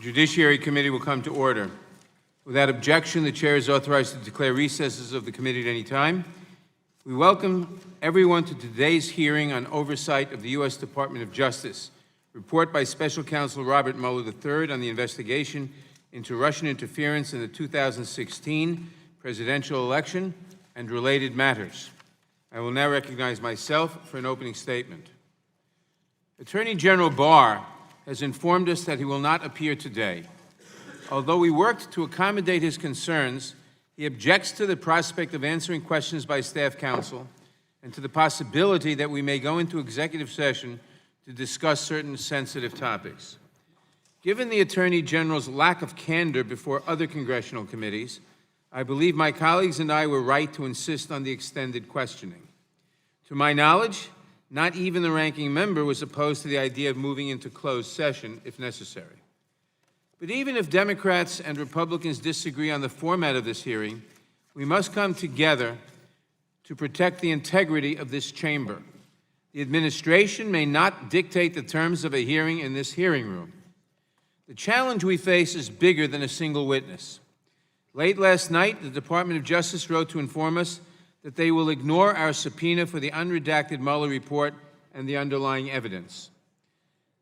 Judiciary Committee will come to order. Without objection, the Chair is authorized to declare recesses of the committee at any time. We welcome everyone to today's hearing on oversight of the U.S. Department of Justice, report by Special Counsel Robert Mueller III on the investigation into Russian interference in the 2016 presidential election and related matters. I will now recognize myself for an opening statement. Attorney General Barr has informed us that he will not appear today. Although we worked to accommodate his concerns, he objects to the prospect of answering questions by staff counsel and to the possibility that we may go into executive session to discuss certain sensitive topics. Given the Attorney General's lack of candor before other congressional committees, I believe my colleagues and I were right to insist on the extended questioning. To my knowledge, not even the ranking member was opposed to the idea of moving into closed session if necessary. But even if Democrats and Republicans disagree on the format of this hearing, we must come together to protect the integrity of this chamber. The administration may not dictate the terms of a hearing in this hearing room. The challenge we face is bigger than a single witness. Late last night, the Department of Justice wrote to inform us that they will ignore our subpoena for the unredacted Mueller report and the underlying evidence.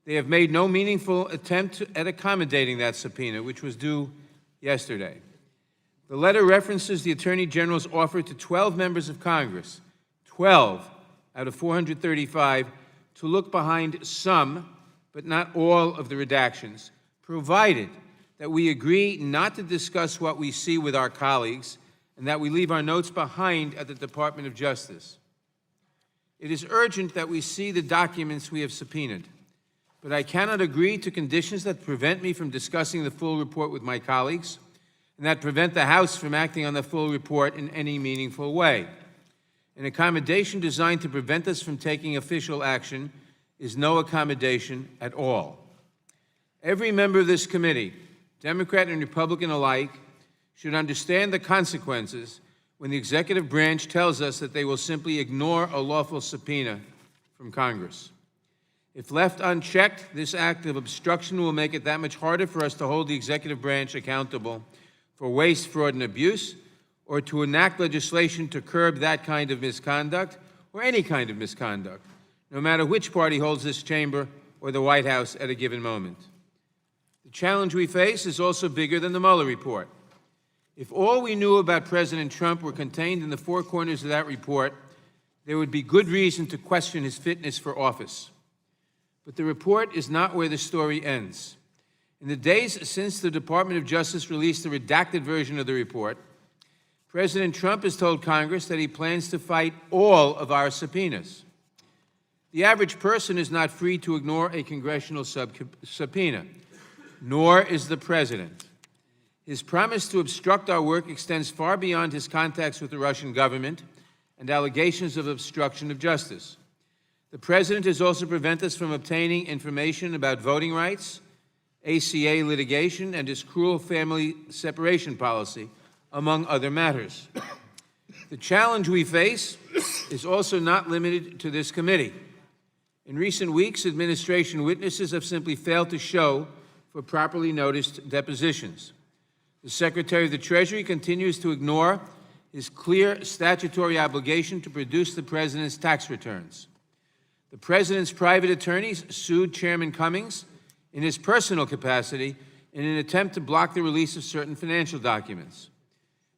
They have made no meaningful attempt at accommodating that subpoena, which was due yesterday. The letter references the Attorney General's offer to 12 members of Congress, 12 out of 435, to look behind some, but not all, of the redactions, provided that we agree not to discuss what we see with our colleagues and that we leave our notes behind at the Department of Justice. It is urgent that we see the documents we have subpoenaed, but I cannot agree to conditions that prevent me from discussing the full report with my colleagues and that prevent the House from acting on the full report in any meaningful way. An accommodation designed to prevent us from taking official action is no accommodation at all. Every member of this committee, Democrat and Republican alike, should understand the consequences when the executive branch tells us that they will simply ignore a lawful subpoena from Congress. If left unchecked, this act of obstruction will make it that much harder for us to hold the executive branch accountable for waste, fraud, and abuse, or to enact legislation to curb that kind of misconduct, or any kind of misconduct, no matter which party holds this chamber or the White House at a given moment. The challenge we face is also bigger than the Mueller report. If all we knew about President Trump were contained in the four corners of that report, there would be good reason to question his fitness for office. But the report is not where the story ends. In the days since the Department of Justice released the redacted version of the report, President Trump has told Congress that he plans to fight all of our subpoenas. The average person is not free to ignore a congressional subpoena, nor is the president. His promise to obstruct our work extends far beyond his contacts with the Russian government and allegations of obstruction of justice. The president has also prevented us from obtaining information about voting rights, ACA litigation, and his cruel family separation policy, among other matters. The challenge we face is also not limited to this committee. In recent weeks, administration witnesses have simply failed to show for properly noticed depositions. The Secretary of the Treasury continues to ignore his clear statutory obligation to produce the president's tax returns. The president's private attorneys sued Chairman Cummings in his personal capacity in an attempt to block the release of certain financial documents.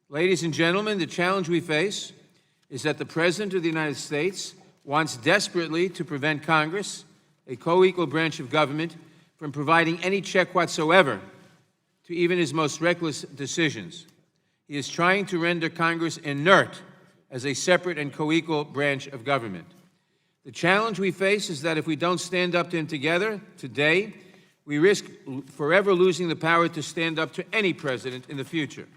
Ladies and gentlemen, the challenge we face is that the President of the United States wants desperately to prevent Congress, a co-equal branch of government, from providing any check whatsoever to even his most reckless decisions. He is trying to render Congress inert as a separate and co-equal branch of government. The challenge we face is that if we don't stand up to him together today, we risk forever losing the power to stand up to any president in the future.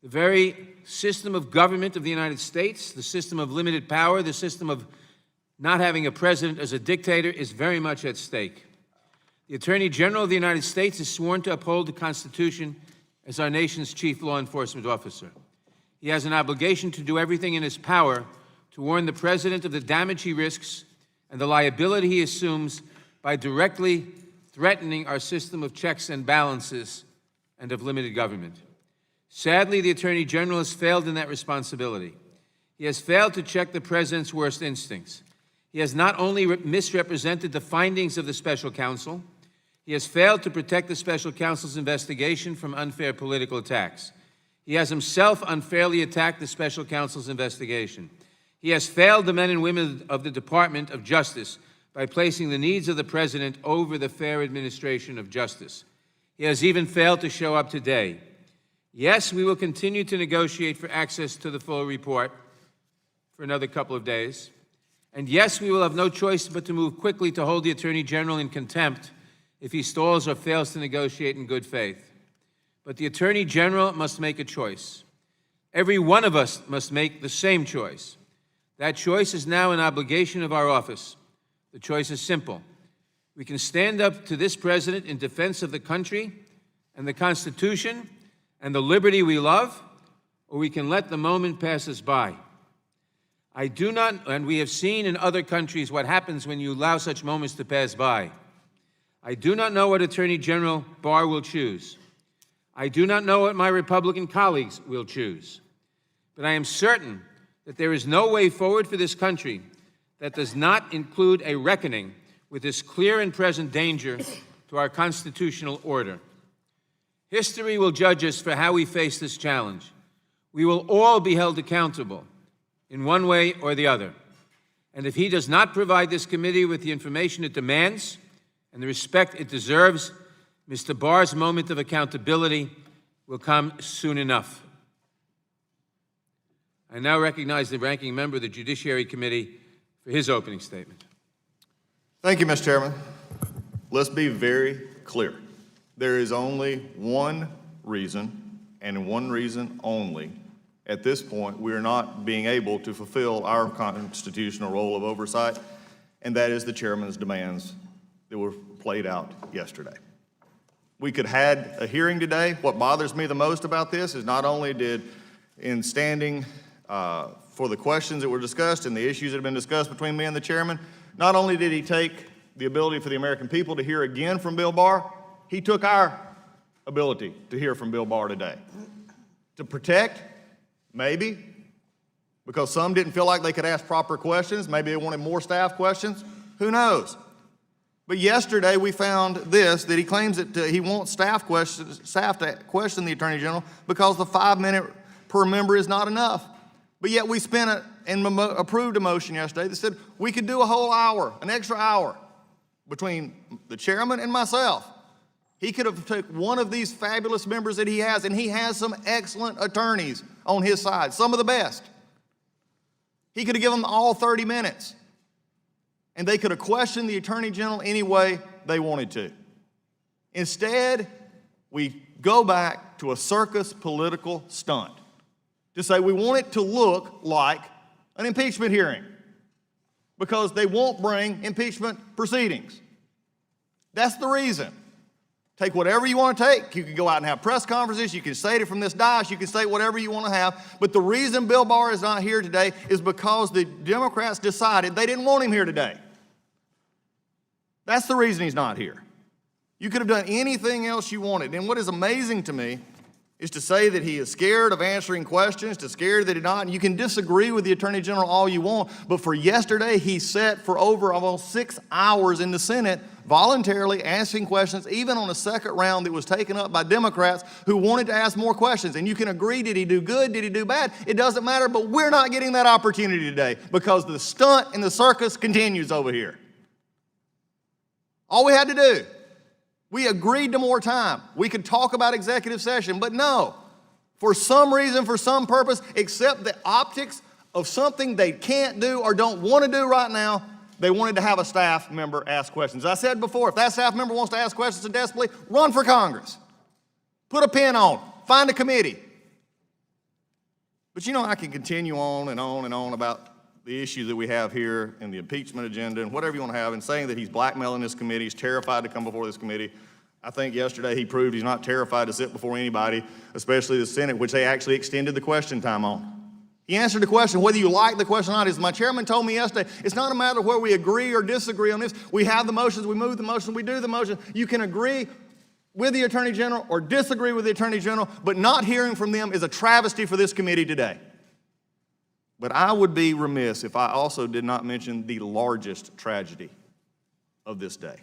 The very system of government of the United States, the system of limited power, the system of not having a president as a dictator is very much at stake. The Attorney General of the United States is sworn to uphold the Constitution as our nation's chief law enforcement officer. He has an obligation to do everything in his power to warn the President of the damage he risks and the liability he assumes by directly threatening our system of checks and balances and of limited government. Sadly, the Attorney General has failed in that responsibility. He has failed to check the President's worst instincts. He has not only misrepresented the findings of the Special Counsel, he has failed to protect the Special Counsel's investigation from unfair political attacks. He has himself unfairly attacked the Special Counsel's investigation. He has failed the men and women of the Department of Justice by placing the needs of the President over the fair administration of justice. He has even failed to show up today. Yes, we will continue to negotiate for access to the full report for another couple of days. And yes, we will have no choice but to move quickly to hold the Attorney General in contempt if he stalls or fails to negotiate in good faith. But the Attorney General must make a choice. Every one of us must make the same choice. That choice is now an obligation of our office. The choice is simple. We can stand up to this President in defense of the country and the Constitution and the liberty we love, or we can let the moment pass us by. I do not, and we have seen in other countries what happens when you allow such moments to pass by. I do not know what Attorney General Barr will choose. I do not know what my Republican colleagues will choose. But I am certain that there is no way forward for this country that does not include a reckoning with this clear and present danger to our constitutional order. History will judge us for how we face this challenge. We will all be held accountable in one way or the other. And if he does not provide this committee with the information it demands and the respect it deserves, Mr. Barr's moment of accountability will come soon enough. I now recognize the ranking member of the Judiciary Committee for his opening statement. Thank you, Mr. Chairman. Let's be very clear. There is only one reason, and one reason only, at this point, we are not being able to fulfill our constitutional role of oversight, and that is the chairman's demands that were played out yesterday. We could have had a hearing today. What bothers me the most about this is not only did, in standing for the questions that were discussed and the issues that have been discussed between me and the chairman, not only did he take the ability for the American people to hear again from Bill Barr, he took our ability to hear from Bill Barr today. To protect, maybe, because some didn't feel like they could ask proper questions. Maybe they wanted more staff questions. Who knows? But yesterday we found this, that he claims that he wants staff to question the Attorney General because the 5 minute per member is not enough. But yet we spent and approved a motion yesterday that said we could do a whole hour, an extra hour between the chairman and myself. He could have took one of these fabulous members that he has, and he has some excellent attorneys on his side, some of the best. He could have given them all 30 minutes, and they could have questioned the Attorney General any way they wanted to. Instead, we go back to a circus political stunt to say we want it to look like an impeachment hearing because they won't bring impeachment proceedings. That's the reason. Take whatever you want to take. You can go out and have press conferences. You can say it from this dais. You can say whatever you want to have. But the reason Bill Barr is not here today is because the Democrats decided they didn't want him here today. That's the reason he's not here. You could have done anything else you wanted. And what is amazing to me is to say that he is scared of answering questions, to scared that he's not. And you can disagree with the Attorney General all you want, but for yesterday, he sat for over almost 6 hours in the Senate voluntarily asking questions, even on a second round that was taken up by Democrats who wanted to ask more questions. And you can agree, did he do good, did he do bad? It doesn't matter, but we're not getting that opportunity today because the stunt and the circus continues over here. All we had to do, we agreed to more time. We could talk about executive session, but no. For some reason, for some purpose, except the optics of something they can't do or don't want to do right now, they wanted to have a staff member ask questions. As I said before, if that staff member wants to ask questions so desperately, run for Congress. Put a pin on, find a committee. But you know, I can continue on and on and on about the issue that we have here and the impeachment agenda and whatever you want to have, and saying that he's blackmailing this committee, he's terrified to come before this committee. I think yesterday he proved he's not terrified to sit before anybody, especially the Senate, which they actually extended the question time on. He answered the question, whether you like the question or not. As my chairman told me yesterday, it's not a matter of where we agree or disagree on this. We have the motions, we move the motion, we do the motion. You can agree with the Attorney General or disagree with the Attorney General, but not hearing from them is a travesty for this committee today. But I would be remiss if I also did not mention the largest tragedy of this day.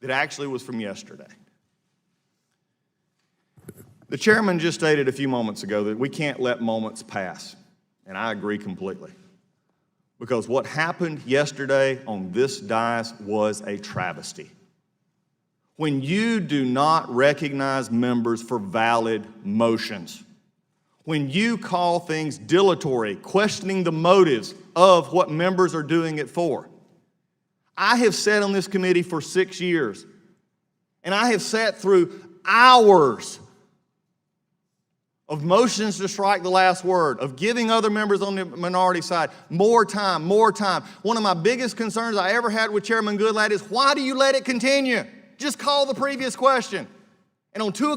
That actually was from yesterday. The chairman just stated a few moments ago that we can't let moments pass, and I agree completely. Because what happened yesterday on this dais was a travesty. When you do not recognize members for valid motions, when you call things dilatory, questioning the motives of what members are doing it for. I have sat on this committee for 6 years, and I have sat through hours of motions to strike the last word, of giving other members on the minority side more time, more time. One of my biggest concerns I ever had with Chairman Goodlatte is, why do you let it continue? Just call the previous question. And on two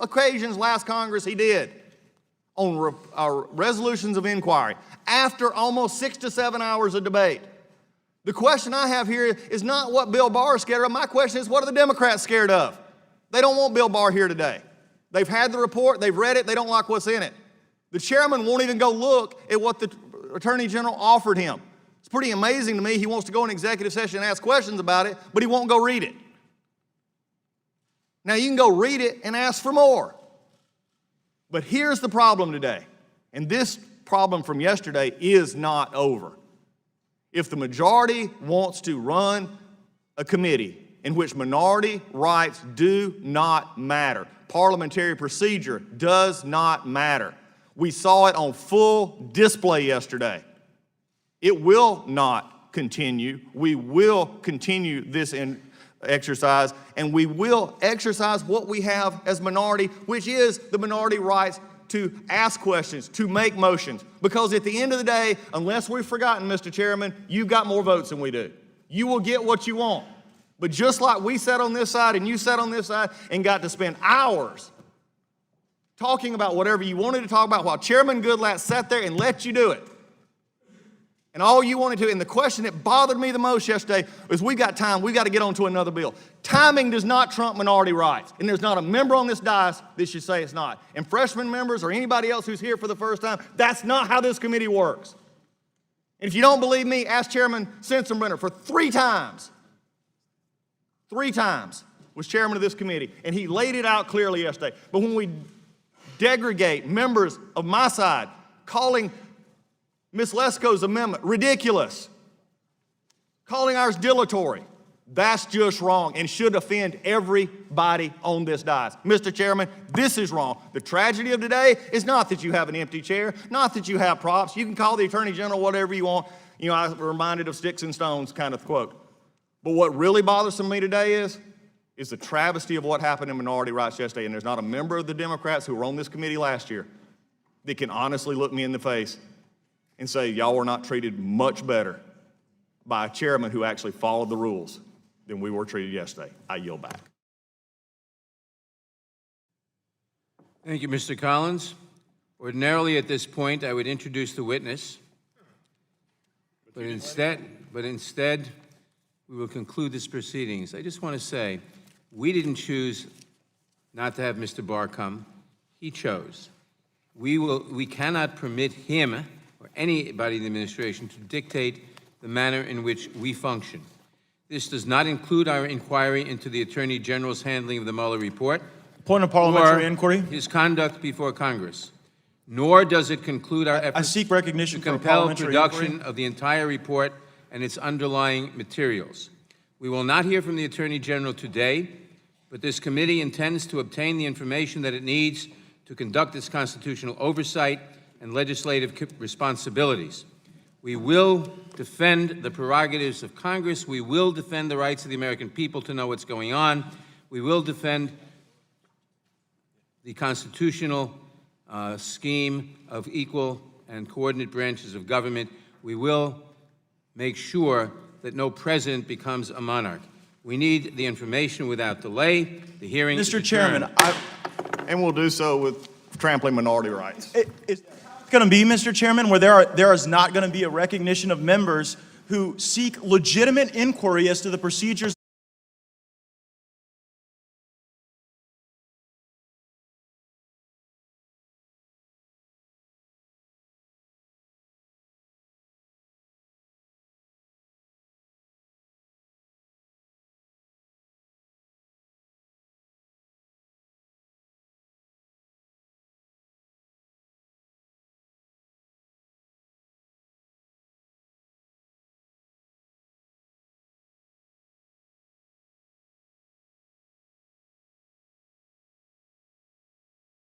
occasions last Congress, he did. On our resolutions of inquiry, after almost 6 to 7 hours of debate. The question I have here is not what Bill Barr is scared of. My question is, what are the Democrats scared of? They don't want Bill Barr here today. They've had the report, they've read it, they don't like what's in it. The chairman won't even go look at what the Attorney General offered him. It's pretty amazing to me. He wants to go in executive session and ask questions about it, but he won't go read it. Now, you can go read it and ask for more. But here's the problem today, and this problem from yesterday is not over. If the majority wants to run a committee in which minority rights do not matter, parliamentary procedure does not matter. We saw it on full display yesterday. It will not continue. We will continue this exercise, and we will exercise what we have as minority, which is the minority rights to ask questions, to make motions. Because at the end of the day, unless we've forgotten, Mr. Chairman, you've got more votes than we do. You will get what you want. But just like we sat on this side and you sat on this side and got to spend hours talking about whatever you wanted to talk about while Chairman Goodlatte sat there and let you do it. And all you wanted to, and the question that bothered me the most yesterday was, we got time, we got to get on to another bill. Timing does not trump minority rights. And there's not a member on this dais that should say it's not. And freshman members or anybody else who's here for the first time, that's not how this committee works. And if you don't believe me, ask Chairman Sensenbrenner. For 3 times was chairman of this committee, and he laid it out clearly yesterday. But when we degrade members of my side, calling Ms. Lesko's amendment ridiculous, calling ours dilatory, that's just wrong and should offend everybody on this dais. Mr. Chairman, this is wrong. The tragedy of today is not that you have an empty chair, not that you have props. You can call the Attorney General whatever you want. You know, I'm reminded of sticks and stones kind of quote. But what really bothers me today is the travesty of what happened in minority rights yesterday. And there's not a member of the Democrats who were on this committee last year that can honestly look me in the face and say, y'all were not treated much better by a chairman who actually followed the rules than we were treated yesterday. I yield back. Thank you, Mr. Collins. Ordinarily, at this point, I would introduce the witness, but instead, we will conclude this proceedings. I just want to say, we didn't choose not to have Mr. Barr come. He chose. We cannot permit him or anybody in the administration to dictate the manner in which we function. This does not include our inquiry into the Attorney General's handling of the Mueller report, point of parliamentary inquiry, his conduct before Congress, nor does it conclude our efforts I seek recognition to for a compel parliamentary production inquiry. of the entire report and its underlying materials. We will not hear from the Attorney General today, but this committee intends to obtain the information that it needs to conduct its constitutional oversight and legislative responsibilities. We will defend the prerogatives of Congress. We will defend the rights of the American people to know what's going on. We will defend the constitutional scheme of equal and coordinate branches of government. We will make sure that no president becomes a monarch. We need the information without delay. The hearing is Mr. Chairman, And we'll do so with trampling minority rights. going to be, Mr. Chairman, where there is not going to be a recognition of members who seek legitimate inquiry as to the procedures